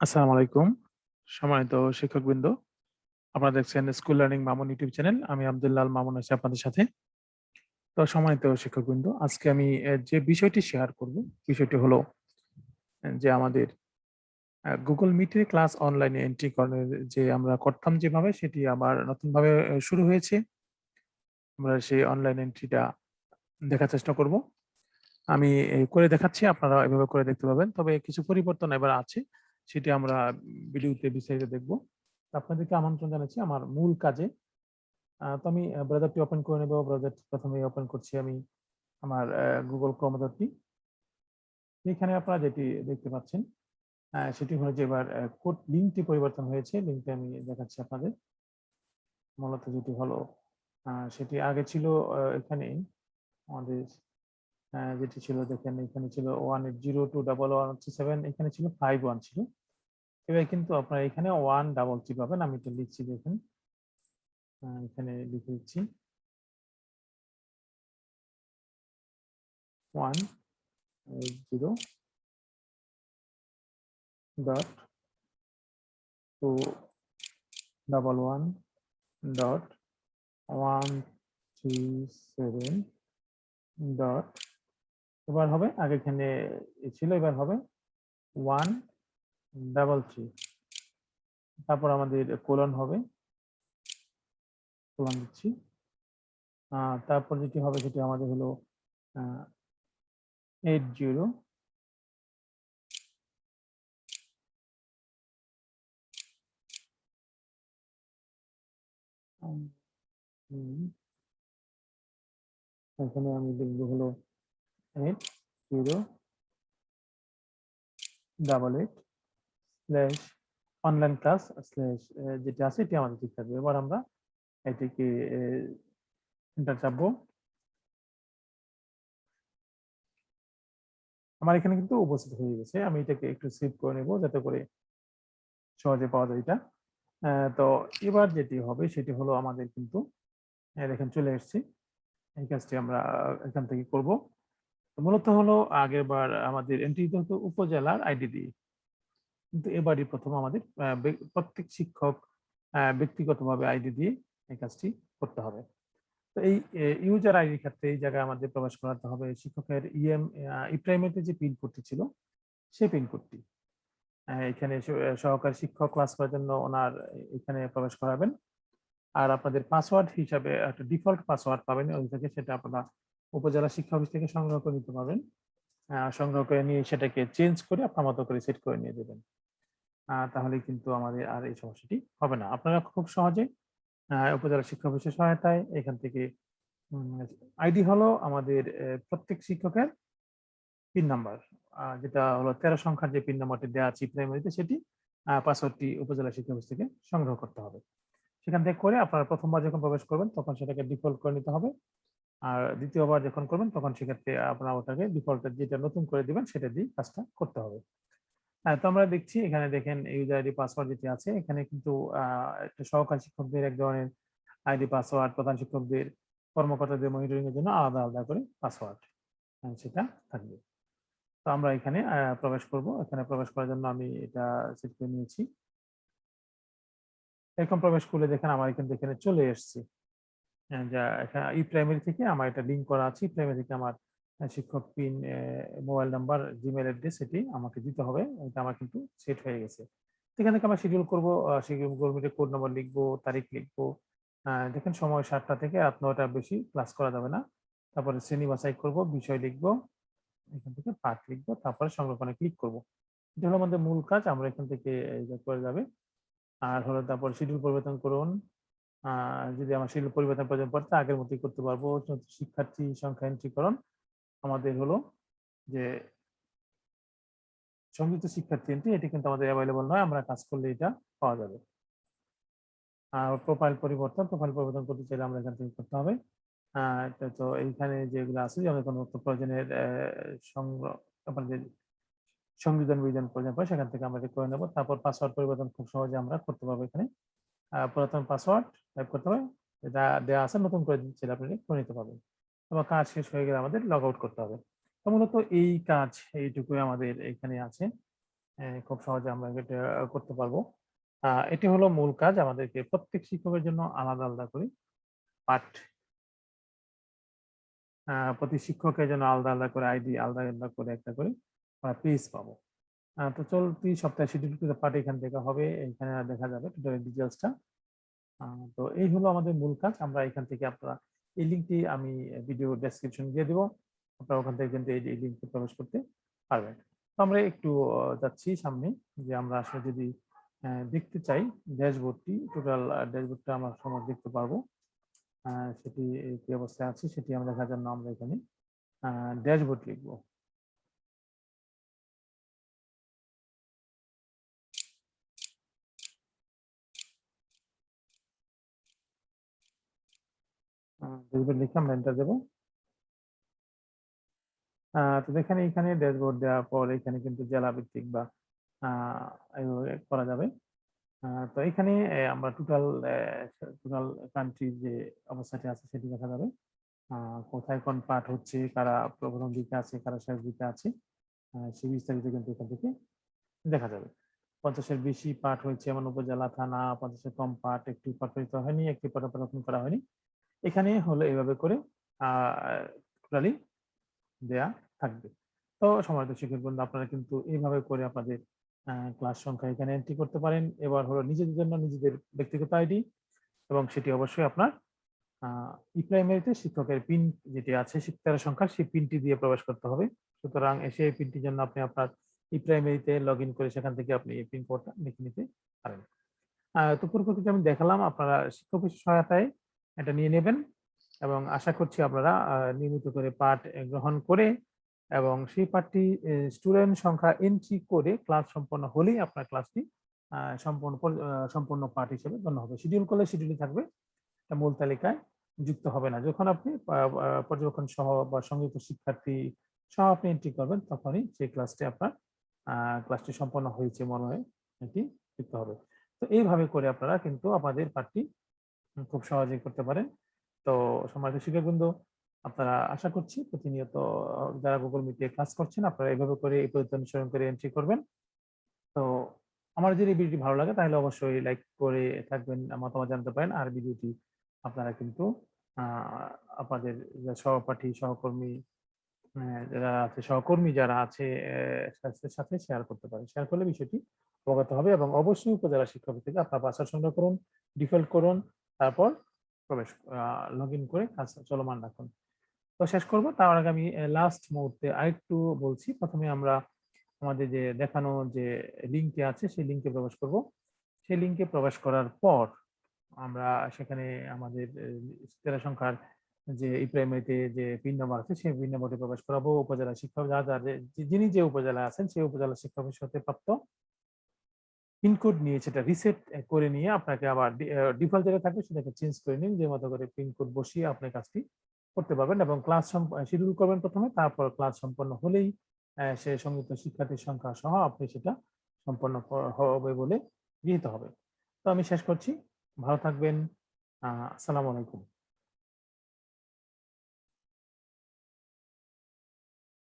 আসসালামু আলাইকুম। সম্মানিত শিক্ষকবৃন্দ, আপনারা দেখছেন school learning Mamun YouTube channel. আমি আব্দুল্লাহ আল মামুন আছি আপনাদের সাথে। তো সম্মানিত শিক্ষকবৃন্দ, আজকে আমি যে বিষয়টি শেয়ার করব, বিষয়টি হলো যে আমাদের Google Meet এ ক্লাস অনলাইনে এন্ট্রি করার যে আমরা করতাম যেভাবে সেটি আবার নতুনভাবে শুরু হয়েছে। আমরা সেই অনলাইন এন্ট্রিটা দেখার চেষ্টা করব। আমি করে দেখাচ্ছি, আপনারা এভাবে করে দেখতে পাবেন। তবে কিছু পরিবর্তন এবার আছে, সেটি আমরা ভিডিওতে বিস্তারিত দেখব। আপনাদেরকে আমন্ত্রণ জানাচ্ছি আমার মূল কাজে। তো আমি ব্রাউজারটি ওপেন করে নেব। ব্রাউজারটি প্রথমেই ওপেন করছি আমি আমার Google Chrome ব্রাউজারটি। এখানে আপনারা যেটি দেখতে পাচ্ছেন সেটি হলো যে এবার কোড লিঙ্কটি পরিবর্তন হয়েছে। লিঙ্কটি আমি দেখাচ্ছি আপনাদের। মূলত যেটি হলো সেটি আগে ছিল এখানে আমাদের যেটি ছিল দেখেন এখানে ছিল 1802117 এখানে ছিল 51 ছিল। এবার কিন্তু আপনারা এখানে 133 পাবেন। আমি এটা লিখছি দেখেন। এখানে লিখে দিচ্ছি 1.0.211.137. এবার হবে আগে এখানে ছিল, এবার হবে 133। তারপর আমাদের কোলন হবে, কোলন দিচ্ছি। তারপর যেটি হবে সেটি আমাদের হলো 80 এখানে আমি লিখবো হলো 8088/ অনলাইন ক্লাস স্ল্যাশ যেটা আছে এটি আমাদের ঠিক থাকবে। এবার আমরা এটিকে এন্টার চাপবো। আমার এখানে কিন্তু উপস্থিত হয়ে গেছে। আমি এটাকে একটু সেভ করে নেব যাতে করে সহজে পাওয়া যায় এটা। তো এবার যেটি হবে সেটি হলো আমাদের কিন্তু দেখেন চলে এসেছি। এই কাজটি আমরা এখান থেকে করব। মূলত হলো আগের বার আমাদের এন্ট্রি দিতে হতো উপজেলার আইডি দিয়ে, কিন্তু এবারই প্রথম আমাদের প্রত্যেক শিক্ষক ব্যক্তিগতভাবে আইডি দিয়ে এই কাজটি করতে হবে। তো এই ইউজার আইডির ক্ষেত্রে এই জায়গায় আমাদের প্রবেশ করাতে হবে শিক্ষকের ই প্রাইমারিতে যে পিন কোডটি ছিল সেই পিন কোডটি। এখানে সহকারী শিক্ষক ক্লাস করার জন্য ওনার এখানে প্রবেশ করাবেন। আর আপনাদের পাসওয়ার্ড হিসাবে একটা ডিফল্ট পাসওয়ার্ড পাবেন ওই থেকে, সেটা আপনারা উপজেলা শিক্ষা অফিস থেকে সংগ্রহ করে নিতে পারবেন। সংগ্রহ করে নিয়ে সেটাকে চেঞ্জ করে আপনার মতো করে সেট করে নিয়ে দেবেন। তাহলে কিন্তু আমাদের আর এই সমস্যাটি হবে না। আপনারা খুব সহজে উপজেলা শিক্ষা অফিসের সহায়তায় এখান থেকে আইডি হলো আমাদের প্রত্যেক শিক্ষকের পিন নাম্বার, যেটা হলো 13 সংখ্যার যে পিন নাম্বারটি দেওয়া আছে প্রাইমারিতে, সেটি পাসওয়ার্ডটি উপজেলা শিক্ষা অফিস থেকে সংগ্রহ করতে হবে। সেখান থেকে করে আপনারা প্রথমবার যখন প্রবেশ করবেন তখন সেটাকে ডিফল্ট করে নিতে হবে। আর দ্বিতীয়বার যখন করবেন তখন সেক্ষেত্রে আপনারা ওটাকে ডিফল্টের যেটা নতুন করে দিবেন সেটা দিয়ে কাজটা করতে হবে। তো আমরা দেখছি এখানে দেখেন ইউজার আইডি পাসওয়ার্ড যেটি আছে এখানে কিন্তু একটা সহকারী শিক্ষকদের এক ধরনের আইডি পাসওয়ার্ড, প্রধান শিক্ষকদের কর্মকর্তাদের মনিটরিং এর জন্য আলাদা আলাদা করে পাসওয়ার্ড সেটা থাকবে। তো আমরা এখানে প্রবেশ করব। এখানে প্রবেশ করার জন্য আমি এটা সেট করে নিয়েছি। এরকম প্রবেশ করলে দেখেন আমার এখানে চলে এসেছি। যা এখানে ই প্রাইমারি থেকে আমার এটা লিঙ্ক করা আছে। প্রাইমারি থেকে আমার শিক্ষক pin, mobile number, Gmail address এটি আমাকে দিতে হবে। এটা আমার কিন্তু সেট হয়ে গেছে। এখান থেকে আমরা শিডিউল করব। শিডিউল মিটে কোড নাম্বার লিখবো, তারিখ লিখবো। দেখেন সময় 7টা থেকে রাত 9টার বেশি ক্লাস করা যাবে না। তারপরে শ্রেণী বাছাই করব, বিষয় লিখবো, এখান থেকে পাঠ লিখবো, তারপরে সংরক্ষণে ক্লিক করব। এটা হলো আমাদের মূল কাজ। আমরা এখান থেকে করে যাবে। আর হলো তারপর শিডিউল পরিবর্তন করুন। যদি আমার শিডিউল পরিবর্তন প্রয়োজন পড়ে আগের মতোই করতে পারবো। শিক্ষার্থী সংখ্যা এন্ট্রিকরণ আমাদের হলো যে সংযুক্ত শিক্ষার্থী এন্ট্রি, এটি কিন্তু আমাদের অ্যাভেলেবল নয়। আমরা কাজ করলে এটা পাওয়া যাবে। আর প্রোফাইল পরিবর্তন করতে চাইলে আমরা এখান থেকে করতে হবে। তো এইখানে যেগুলো আছে যেমন কোনো প্রয়োজনের সংগ্রহ আপনাদের সংবিধান বিধান প্রয়োজন পড়ে সেখান থেকে আমরা করে নেব। তারপর পাসওয়ার্ড পরিবর্তন খুব সহজে আমরা করতে পারবো। এখানে পুরাতন পাসওয়ার্ড টাইপ করতে হবে, এটা দেওয়া আছে, নতুন করে দিচ্ছিল আপনি করে নিতে পারবেন। আবার কাজ শেষ হয়ে গেলে আমাদের লগ আউট করতে হবে। তো মূলত এই কাজ এইটুকুই আমাদের এখানে আছে। খুব সহজে আমরা এটা করতে পারবো। এটি হলো মূল কাজ, আমাদেরকে প্রত্যেক শিক্ষকের জন্য আলাদা আলাদা করে পাঠ, প্রতি শিক্ষকের জন্য আলাদা আলাদা করে আইডি, আলাদা আলাদা করে একটা করে পেজ পাবো। তো চলতি সপ্তাহে শিডিউল পাঠ এখান থেকে হবে, এখানে দেখা যাবে টোটাল ডিটেলসটা। তো এই হলো আমাদের মূল কাজ। আমরা এখান থেকে আপনারা এই লিঙ্কটি আমি ভিডিও ডেসক্রিপশন দিয়ে দিব, আপনারা ওখান থেকে কিন্তু এই লিঙ্কে প্রবেশ করতে পারবেন। তো আমরা একটু যাচ্ছি সামনে, যে আমরা আসলে যদি দেখতে চাই ড্যাশবোর্ডটি, টোটাল ড্যাশবোর্ডটা আমরা সময় দেখতে পারবো। সেটি কি অবস্থায় আছে সেটি আমরা দেখার জন্য আমরা এখানে ড্যাশবোর্ড লিখবো। ড্যাশবোর্ড লিখে আমরা এন্টার দেবো। তো দেখেন এখানে ড্যাশবোর্ড দেওয়ার পর এখানে কিন্তু জেলা ভিত্তিক বা এইভাবে করা যাবে। তো এখানে আমরা টোটাল টোটাল কান্ট্রির যে অবস্থাটি আছে সেটি দেখা যাবে। কোথায় কোন পাঠ হচ্ছে, কারা প্রথম দিকে আছে, কারা শেষ দিকে আছে, সেই বিস্তারিত কিন্তু এখান থেকে দেখা যাবে। 50-এর বেশি পাঠ হয়েছে এমন উপজেলা, থানা, 50-এর কম পাঠ, একটি পাঠ পরিচিত হয়নি, একটি পাঠ পরিবর্তন করা হয়নি। এখানে হলো এইভাবে করে টোটালি দেয়া থাকবে। তো সম্মানিত শিক্ষক বন্ধু, আপনারা কিন্তু এইভাবে করে আপনাদের ক্লাস সংখ্যা এখানে এন্ট্রি করতে পারেন। এবার হলো নিজেদের জন্য নিজেদের ব্যক্তিগত আইডি, এবং সেটি অবশ্যই আপনার ই প্রাইমারিতে শিক্ষকের পিন যেটি আছে 13 সংখ্যা, সেই পিনটি দিয়ে প্রবেশ করতে হবে। সুতরাং সেই পিনটির জন্য আপনি আপনার ই প্রাইমারিতে লগ ইন করে সেখান থেকে আপনি এই পিন কোডটা লিখে নিতে পারেন। তো পূর্ববর্তীতে আমি দেখালাম, আপনারা শিক্ষকের সহায়তায় এটা নিয়ে নেবেন, এবং আশা করছি আপনারা নিয়মিত করে পাঠ গ্রহণ করে এবং সেই পাঠটি স্টুডেন্ট সংখ্যা এন্ট্রি করে ক্লাস সম্পন্ন হলেই আপনার ক্লাসটি সম্পূর্ণ পাঠ হিসেবে গণ্য হবে। শিডিউল করলে শিডিউলই থাকবে, মূল তালিকায় যুক্ত হবে না। যখন আপনি পর্যবেক্ষণ সহ বা সংযুক্ত শিক্ষার্থী সহ আপনি এন্ট্রি করবেন, তখনই সেই ক্লাসটি সম্পন্ন হয়েছে মনে হয় এটি যুক্ত হবে। তো এইভাবে করে আপনারা কিন্তু আপনাদের পাঠটি খুব সহজেই করতে পারেন। তো সম্মানিত শিক্ষকবৃন্দ, আপনারা আশা করছি প্রতিনিয়ত যারা গুগল মিটে ক্লাস করছেন, আপনারা এইভাবে করে এই পদ্ধতি অনুসরণ করে এন্ট্রি করবেন। তো আমার যদি ভিডিওটি ভালো লাগে তাহলে অবশ্যই লাইক করে থাকবেন, মতামত জানাতে পারেন। আর ভিডিওটি আপনারা কিন্তু আপনাদের সহপাঠী, সহকর্মী যারা আছে স্বাস্থ্যের সাথে শেয়ার করতে পারেন। শেয়ার করলে বিষয়টি অবগত হবে, এবং অবশ্যই উপজেলা শিক্ষক থেকে আপনার পাসওয়ার্ড সংগ্রহ করুন, ডিফল্ট করুন, তারপর প্রবেশ লগ ইন করে কাজ চলমান রাখুন। তো শেষ করবো তার আগে আমি লাস্ট মুহূর্তে আরেকটু বলছি। প্রথমে আমরা আমাদের যে দেখানো যে লিঙ্কটি আছে সেই লিঙ্কে প্রবেশ করব। সেই লিঙ্কে প্রবেশ করার পর আমরা সেখানে আমাদের 13 সংখ্যার যে ই প্রাইমারিতে যে পিন নাম্বার আছে সেই পিন নাম্বারটি প্রবেশ করাবো। উপজেলা শিক্ষক যিনি যে উপজেলায় আছেন সেই উপজেলা শিক্ষকের সাথে প্রাপ্ত পিনকোড নিয়ে সেটা রিসেট করে নিয়ে আপনাকে আবার ডিফল্ট যেটা থাকবে সেটাকে চেঞ্জ করে নিন, যে মতো করে পিনকোড বসিয়ে আপনি কাজটি করতে পারবেন, এবং ক্লাস শিডিউল করবেন প্রথমে, তারপর ক্লাস সম্পন্ন হলেই সে সংযুক্ত শিক্ষার্থীর সংখ্যা সহ আপনি সেটা সম্পন্ন হবে বলে গৃহীত হবে। তো আমি শেষ করছি, ভালো থাকবেন, আসসালামু আলাইকুম।